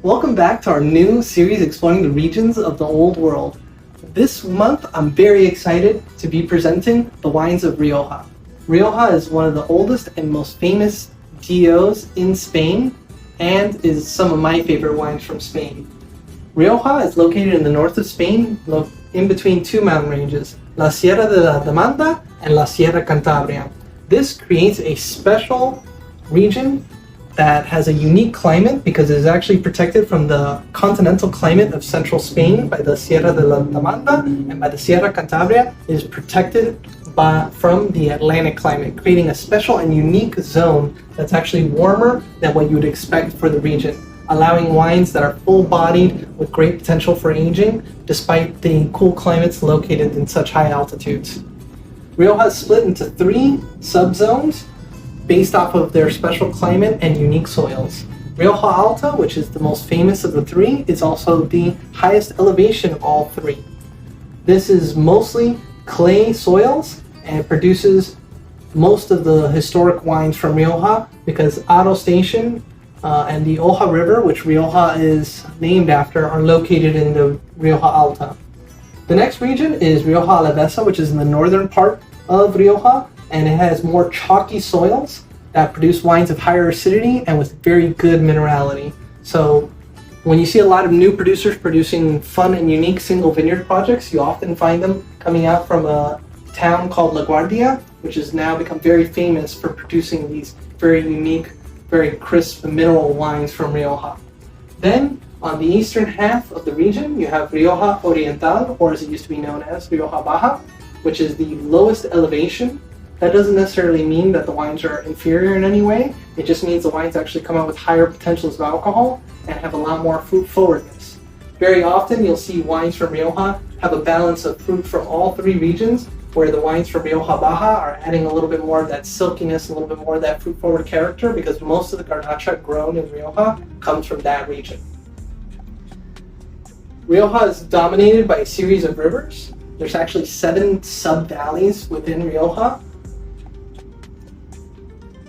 Welcome back to our new series exploring the regions of the Old World. This month, I'm very excited to be presenting the wines of Rioja. Rioja is one of the oldest and most famous DOs in Spain and is some of my favorite wines from Spain. Rioja is located in the north of Spain, in between two mountain ranges, La Sierra de la Demanda and La Sierra Cantabria. This creates a special region that has a unique climate because it is actually protected from the continental climate of central Spain by the Sierra de la Demanda, and by the Sierra Cantabria it is protected from the Atlantic climate, creating a special and unique zone that's actually warmer than what you would expect for the region, allowing wines that are full-bodied with great potential for aging despite the cool climates located in such high altitudes. Rioja is split into 3 subzones based off of their special climate and unique soils. Rioja Alta, which is the most famous of the 3, is also the highest elevation of all 3. This is mostly clay soils and produces most of the historic wines from Rioja because Aro Station and the Oja River, which Rioja is named after, are located in the Rioja Alta. The next region is Rioja Alavesa, which is in the northern part of Rioja, and it has more chalky soils that produce wines of higher acidity and with very good minerality. So when you see a lot of new producers producing fun and unique single vineyard projects, you often find them coming out from a town called La Guardia, which has now become very famous for producing these very unique, very crisp mineral wines from Rioja. Then on the eastern half of the region, you have Rioja Oriental, or as it used to be known as Rioja Baja, which is the lowest elevation. That doesn't necessarily mean that the wines are inferior in any way. It just means the wines actually come out with higher potentials of alcohol and have a lot more fruit forwardness. Very often you'll see wines from Rioja have a balance of fruit from all 3 regions, where the wines from Rioja Baja are adding a little bit more of that silkiness, a little bit more of that fruit forward character, because most of the garnacha grown in Rioja comes from that region. Rioja is dominated by a series of rivers. There's actually 7 sub-valleys within Rioja.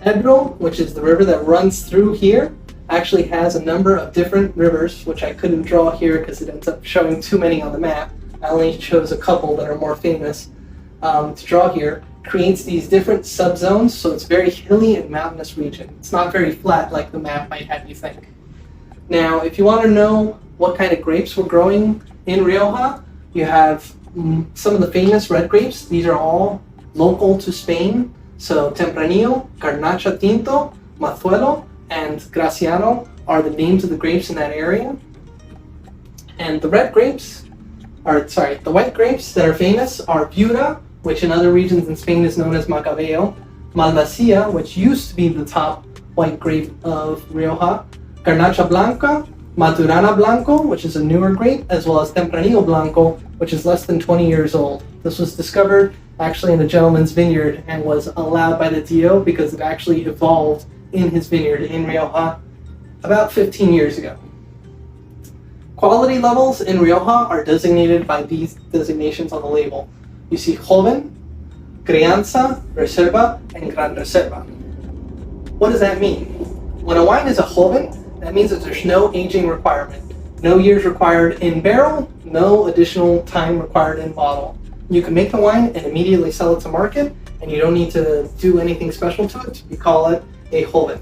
Ebro, which is the river that runs through here, actually has a number of different rivers, which I couldn't draw here because it ends up showing too many on the map. I only chose a couple that are more famous to draw here. Creates these different subzones, so it's very hilly and mountainous region. It's not very flat like the map might have you think. Now, if you want to know what kind of grapes we're growing in Rioja, you have some of the famous red grapes. These are all local to Spain. So Tempranillo, Garnacha Tinto, Mazuelo, and Graciano are the names of the grapes in that area. And the white grapes that are famous are Viura, which in other regions in Spain is known as Macabeo, Malvasia, which used to be the top white grape of Rioja, Garnacha Blanca, Maturana Blanco, which is a newer grape, as well as Tempranillo Blanco, which is less than 20 years old. This was discovered actually in a gentleman's vineyard and was allowed by the DO because it actually evolved in his vineyard in Rioja about 15 years ago. Quality levels in Rioja are designated by these designations on the label. You see Joven, Crianza, Reserva, and Gran Reserva. What does that mean? When a wine is a Joven, that means that there's no aging requirement. No years required in barrel, no additional time required in bottle. You can make the wine and immediately sell it to market, and you don't need to do anything special to it. We call it a Joven.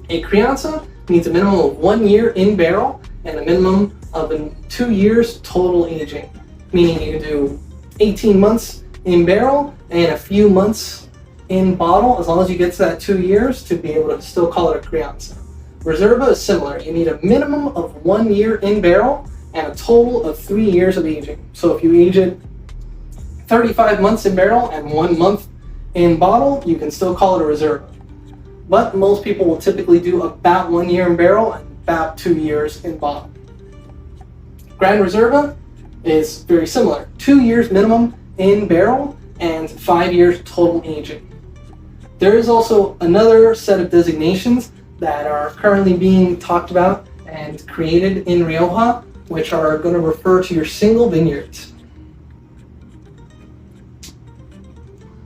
A Crianza needs a minimum of 1 year in barrel and a minimum of 2 years total aging, meaning you can do 18 months in barrel and a few months in bottle, as long as you get to that 2 years to be able to still call it a Crianza. Reserva is similar. You need a minimum of 1 year in barrel and a total of 3 years of aging. So if you age it 35 months in barrel and 1 month in bottle, you can still call it a Reserva. But most people will typically do about 1 year in barrel and about 2 years in bottle. Gran Reserva is very similar. 2 years minimum in barrel and 5 years total aging. There is also another set of designations that are currently being talked about and created in Rioja, which are going to refer to your single vineyards.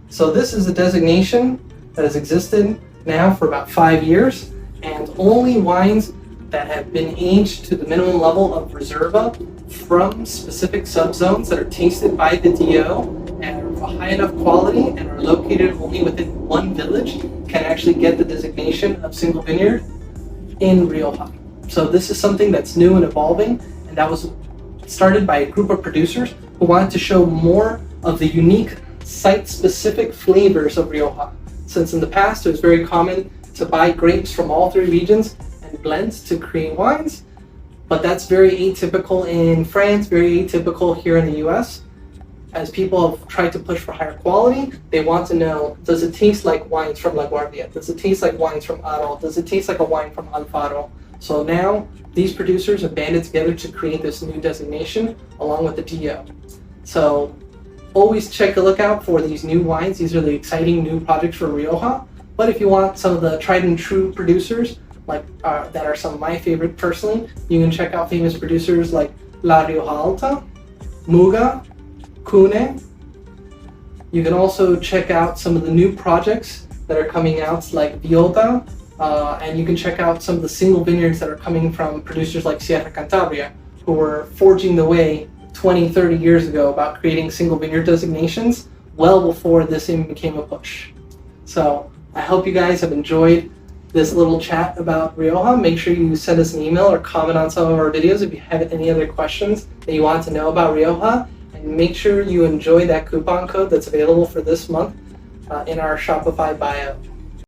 So this is a designation that has existed now for about 5 years, and only wines that have been aged to the minimum level of Reserva from specific subzones that are tasted by the DO and are of a high enough quality and are located only within one village can actually get the designation of single vineyard in Rioja. So this is something that's new and evolving, and that was started by a group of producers who wanted to show more of the unique site-specific flavors of Rioja. Since in the past it was very common to buy grapes from all three regions and blend to create wines, but that's very atypical in France, very atypical here in the US. As people have tried to push for higher quality, they want to know, does it taste like wines from La Guardia? Does it taste like wines from Aro? Does it taste like a wine from Alfaro? So now these producers have banded together to create this new designation along with the DO. So always check a lookout for these new wines. These are the exciting new projects for Rioja. But if you want some of the tried and true producers, like that are some of my favorite personally, you can check out famous producers like La Rioja Alta, Muga, Cune. You can also check out some of the new projects that are coming out like Viota, and you can check out some of the single vineyards that are coming from producers like Sierra Cantabria, who were forging the way 20, 30 years ago about creating single vineyard designations well before this even became a push. So I hope you guys have enjoyed this little chat about Rioja. Make sure you send us an email or comment on some of our videos if you have any other questions that you want to know about Rioja. And make sure you enjoy that coupon code that's available for this month in our Shopify bio.